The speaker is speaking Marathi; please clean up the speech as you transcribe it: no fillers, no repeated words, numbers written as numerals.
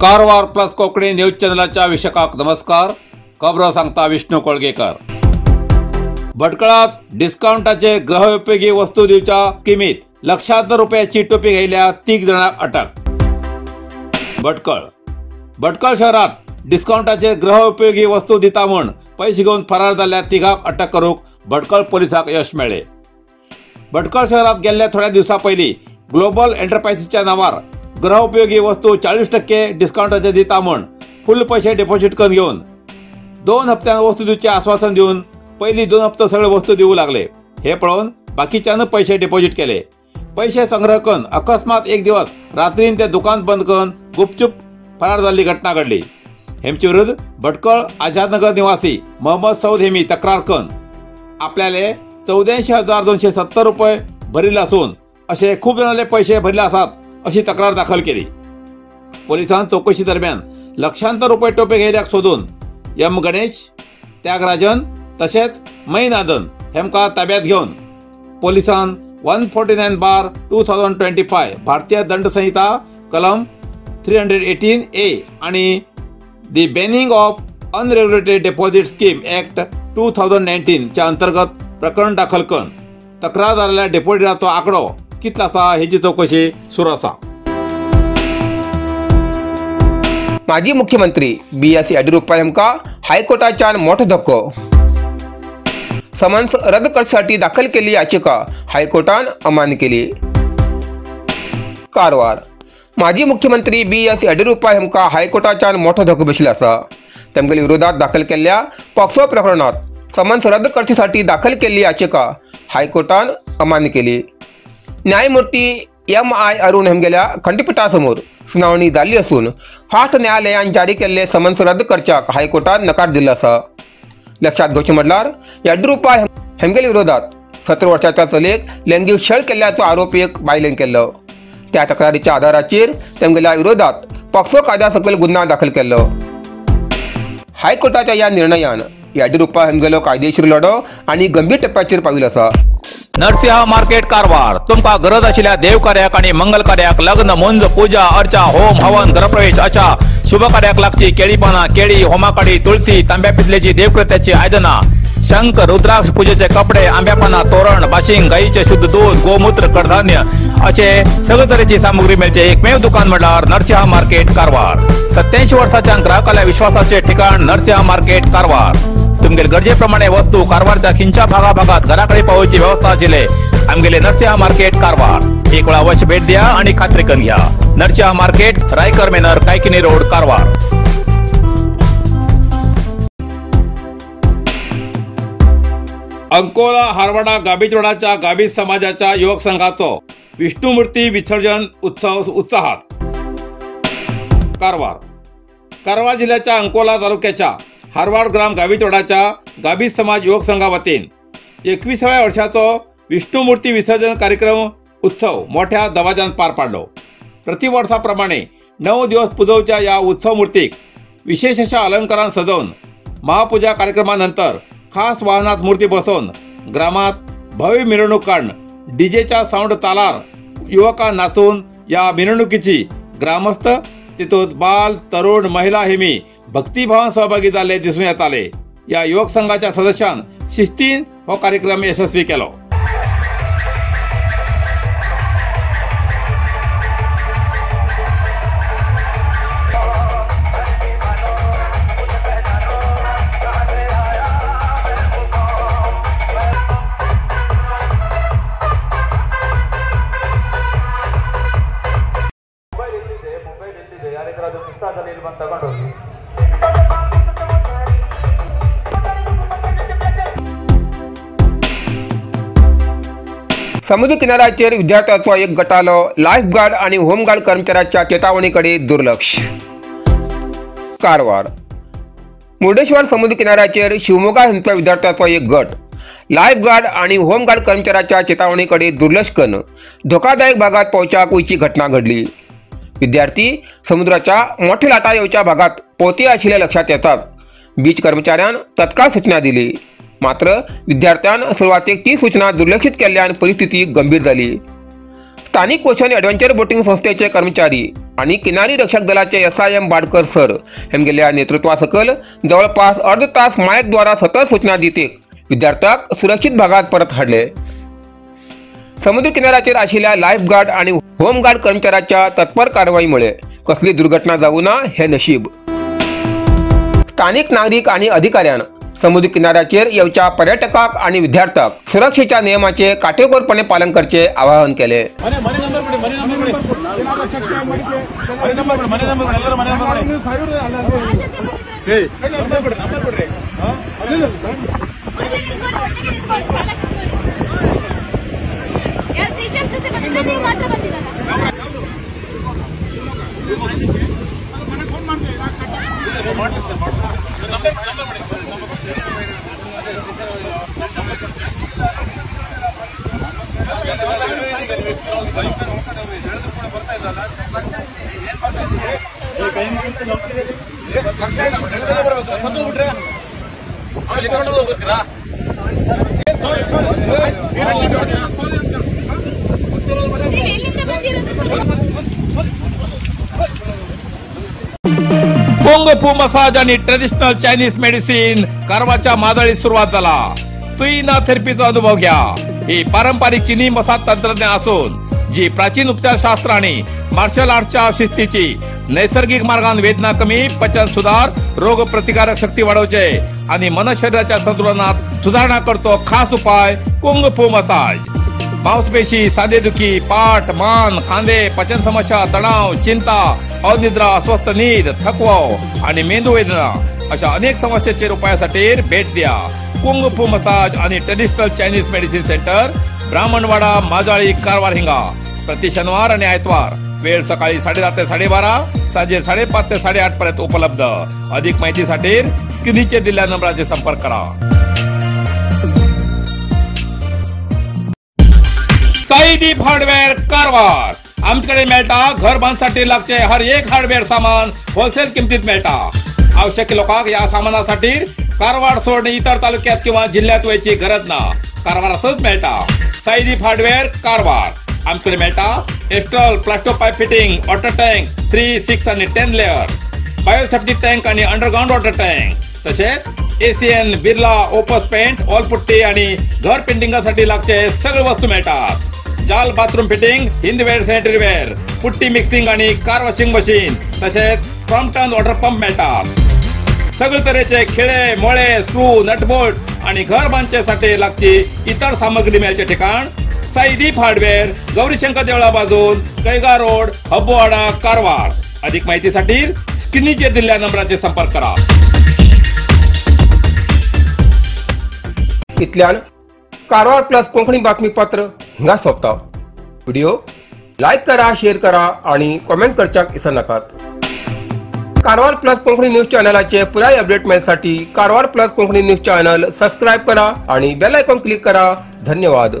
कारवार प्लस कोंकणी न्यूज चॅनलाच्या विशकाक नमस्कार. खबरो सांगता विष्णू कोळगेकर. भटकळात डिस्काउंटाचे गृहोपयोगी वस्तू दिवच्या स्किमीत लक्षांतर रुपयाची टोपी घायल्या 3 जणांक अटक. भटकळ शहरात डिस्काउंटाचे गृहोपयोगी वस्तू दिता म्हूण पैसे घेवन फरार जाल्ल्या 3 अटक करूंक भटकळ पोलिसांक यश मेळ्ळें. भटकळ शहरात गेल्ल्या थोड्या दिवसां पयलीं ग्लोबल एंटरप्राइजेसच्या नावार गृहोपयोगी वस्तू 40% डिस्काउंटाचे दिता म्हूण फुल पैसे डिपॉझिट करून घेवन 2 हप्त्यांत वस्तू दिवचे आश्वासन दिवन पयली 2 हप्ते सगळे वस्तू दिवू लागले. हे पळोवन बाकीच्यांनी पैसे डिपॉझिट केले. पैसे संग्रह करून अकस्मात एक दिवस रात्रीन ते दुकान बंद करून गुपचूप फरार जाल्ली घटना घडली. हेमचे विरुद्ध भटकळ आझादनगर निवासी मोहम्मद सौद हेमी तक्रार करून आपल्याले 84,270 रुपये भरिल्ले असून असे खूप जणांले पैसे भरिल्ले आसात अशी तक्रार दाखल केली. पोलिसांनी चौकशी दरम्यान लक्षांतर रुपये टोपे घेयल्याक सोदून एम गणेश, त्यागराजन तसेच मैनादन हेमकां ताब्यात घेवन पोलिसांनी 149/2025 भारतीय दंड संहिता कलम 318A आणि the banning of unregulated deposit scheme act 2019 च्या अंतर्गत प्रकरण दाखल करून तक्रार जाल्ल्या डिपॉझिटाचो आंकडो कितलो आसा हेची चौकशी सुरू आसा. माजी मुख्यमंत्री B.S. येडियुरप्पा हेमकां हायकोर्टाच्यान मोठो धक्को. समन्स रद्द करण्यासाठी दाखल केली याचिका हायकोर्टान अमान्य केली. कारवार. माजी मुख्यमंत्री B.S. येडियुरप्पा हेमकां हायकोर्टाच्यान मोठो धक्को बशिल्लो आसा. तेमगेल्या विरोधात दाखल केल्ल्या पॉक्सो प्रकरणात समन्स रद्द करण्यासाठी दाखल केली याचिका हायकोर्टान अमान्य केली. न्यायमूर्ती M.I. अरुण हेमगेल्या खंडपीठासमोर सुनावणी जाल्ली असून फास्ट न्यायालयान जारी केल्ले समन्स रद्द करच्याक हायकोर्टान नकार दिल्लो आसा. लक्षात घेवचें म्हटल्यार येडियुरप्पा हेमगेल्या विरोधात 17 वर्साच्या चलयेक लैंगीक छळ केल्ल्याचो आरोप एक बायलेन केल्लो. त्या तक्रारीच्या आधाराचेर तेमगेल्या विरोधात पॉक्सो कायद्या सकयल गुन्हा दाखल केल्लो. हायकोर्टाच्या ह्या निर्णयान येडियुरप्पा हेमगेलो कायदेशीर लढो आनी गंभीर टप्प्याचेर पाविल्लो आसा. नरसिंहा मार्केट कारवार. तुमकां गरज आशिल्ल्या देव कार्याक आणि मंगल कार्याक, लग्न, मुंज, पूजा, अर्चा, होम, हवन, गृहप्रवेश अशा शुभ कार्याक लागची केळी पानां, केळी, होमाकाडी, तुळसी, तांब्या पितलेची देवकृत्याची आयदनां, शंख, रुद्राक्ष पूजेचे कपडे, आंब्या पानां, तोरण, बाशिंग, गाईचे शुद्ध दूध, गोमूत्र, कडधान्य असे सगळे तरेची सामुग्री मेळचे एकमेव दुकान म्हटल्यार नरसिंहा मार्केट कारवार. 87 वर्सांच्या ग्राहकाल्या विश्वासाचे ठिकाण नरसिंहा मार्केट कारवार. तुमगेले गरजेप्रमाणे वस्तू कारवारच्या खिंच्या भागाभागात घराकडे पावोवची व्यवस्था आशिल्ले आमगेले नरसिंहा मार्केट कारवार. एक वेळा अवश्य भेट द्या आणि खात्री करून घ्या. नरसिंहा मार्केट, रायकर मेनर, कायकिनी रोड, कारवार. अंकोला हारवाडा गाबीत रोडाच्या गाबीत समाजाच्या युवक संघाचो विष्णुमूर्ती विसर्जन उत्सव उत्साहात. कारवार जिल्ह्याच्या अंकोला तालुक्याच्या हारवाड ग्राम गाबीत रोडाच्या गाबीत समाज युवक संघा वतीन 21व्या वर्षाचो विष्णुमूर्ती विसर्जन कार्यक्रम उत्सव मोठ्या दबाज्यान पार पाडलो. प्रतिवर्षाप्रमाणे 9 दिवस पुजवच्या या उत्सव मूर्तीक विशेष अशा अलंकारान सजवून महापूजा कार्यक्रमानंतर खास वाहनात मूर्ती बसवून ग्रामात भव्य मिरवणूक काढून डीजेच्या साऊंड तालार युवकां नाचून या मिरवणुकीची ग्रामस्थ तितूंत बाल, तरुण, महिला हेमी भक्तिभावान सहभागी झाले दिसून येताले. या युवक संघाच्या सदस्यान शिस्तीन हो कार्यक्रम यशस्वी केलो. समुद्र किनाऱ्याचेर विद्यार्थ्यांचो एक गटालो लाईफगार्ड आणि होमगार्ड कर्मचाऱ्याच्या चेतावणीकडे दुर्लक्ष. कारवार. मुर्डेश्वर समुद्र किनाऱ्याचेर शिवमोगा हांच्या विद्यार्थ्यांचो एक गट लाईफगार्ड आणि होमगार्ड कर्मचाऱ्याच्या चेतावणीकडे दुर्लक्ष करून धोकादायक भागात पोवच्याक वयची घटना घडली. विद्यार्थी समुद्राच्या मोठ्या लाटा येवच्या भागात पोवते आशिल्ले लक्षात येतात. बीच कर्मचाऱ्यान तत्काळ सूचना दिली. मात्र विद्यार्थ्यान सुरवातेक ती सूचना दुर्लक्षित केल्ल्यान परिस्थिती गंभीर जाली. स्थानिक कोशन ॲडव्हेंचर बोटिंग संस्थेचे कर्मचारी आणि किनारी रक्षक दलाचे SIM बाडकर सर हेमगेल्या नेतृत्वासकल जवळपास अर्ध तास मायकद्वारा सतत सूचना दितीक विद्यार्थ्यांक सुरक्षित भागात परत हाडले. समुद्र किनाऱ्याचेर आशिल्ल्या लाईफगार्ड आणि होमगार्ड कर्मचाऱ्याच्या तत्पर कारवाईमुळे कसली दुर्घटना जाऊ ना हे नशीब. स्थानिक नागरिक आणि अधिकाऱ्यांना समुद्र किनाऱ्याचेर येवच्या पर्यटकांक आणि विद्यार्थ्यांक सुरक्षेच्या नियमाचे काटेकोरपणे पालन करचे आवाहन केले. कुंग फू मसाज आणि ट्रेडिशनल चायनीज मेडिसिन कारवारच्या मादळीत सुरुवात झाला. तुईना थेरपीचा अनुभव घ्या. ही पारंपरिक चीनी मसाज तंत्रज्ञान असून जी प्राचीन उपचारशास्त्र आणि मार्शल आर्टच्या शिस्तीची नैसर्गिक मार्गाने वेदना कमी, पचन सुधार, रोग प्रतिकारक शक्ती वाढवचे आणि मन शरीराच्या संतुलनात सुधारणा करतो खास उपाय कुंग फू मसाज. मांसपेशी, सांधेदुखी, पाठ, मान, खांदे, पचन समस्या, तणाव, चिंता, अनिद्रा, अस्वस्थ नींद, थकवा आणि मेंदू वेदना अशा अनेक समस्येच्या उपायासाठी भेट द्या. कुंग फू मसाज आणि traditional Chinese medicine centre, Brahmanwada, Majali, Karwar हिंगा. प्रति शनिवार आणि आयतवार. वेळ सकाळी 10:30 ते 12:30, सांजे 5:30 ते 8:30 पर्यंत उपलब्ध. अधिक माहितीसाठी स्क्रीनचे दिलेल्या नंबराचे संपर्क करा. साईदीप हार्डवेअर कारवार. आमच्याकडे मेळटा घर बांधसाठी लागचे हर एक हार्डवेअर सामान होलसेल किमतीत मेळटा. आवश्यक लोकांक या सामानासाठी कारवार सोडणे इतर तालुक्यात किंवा जिल्ह्यात व्हायची गरज ना. कारवार असंच मेळटा. साईदीप हार्डवेअर कारवार. आमच्याकडे मेळटा Astral, Plasto pipe fitting, water tank 3, 6 आणि 10 लेअर, बायोसेफ्टी टँक आणि अंडरग्राउंड वॉटर टँक, तसेच ACN, Birla, Opus paint, all putty आणि घर पेंटिंगसाठी लागचे सगळे वस्तू मिळतात. जाल bathroom fitting, Hindware, sanitary ware, putty mixing आणि कार वॉशिंग मशीन, तसेच क्रॉम्प्टन वॉटर पंप मिळतात. सगळे तऱ्हेचे खिळे, मोळे, स्क्रू, नटबोल्ट आणि घर बांधण्यासाठी लागची इतर सामग्री मिळायचे ठिकाण साईदीप हार्डवेअर, गौरीशंकर देवळा बाजून, कैगा रोड, हब्बुवाडा, कारवार. अधिक माहितीसाठी स्क्रीनवर दिलेल्या नंबराचे संपर्क करा. इतल्यान कारवार प्लस कोंकणी बातमीपत्र हिंगा सोंपता. व्हिडिओ लाईक करा, शेअर करा आणि कमेंट करच्याक विसरू नकात. कारवार प्लस कोंकणी न्यूज चॅनलाचे पुराय अपडेट मिळण्यासाठी Karwar plus Konkani news channel subscribe करा आणि बेल आयकॉन क्लिक करा. धन्यवाद.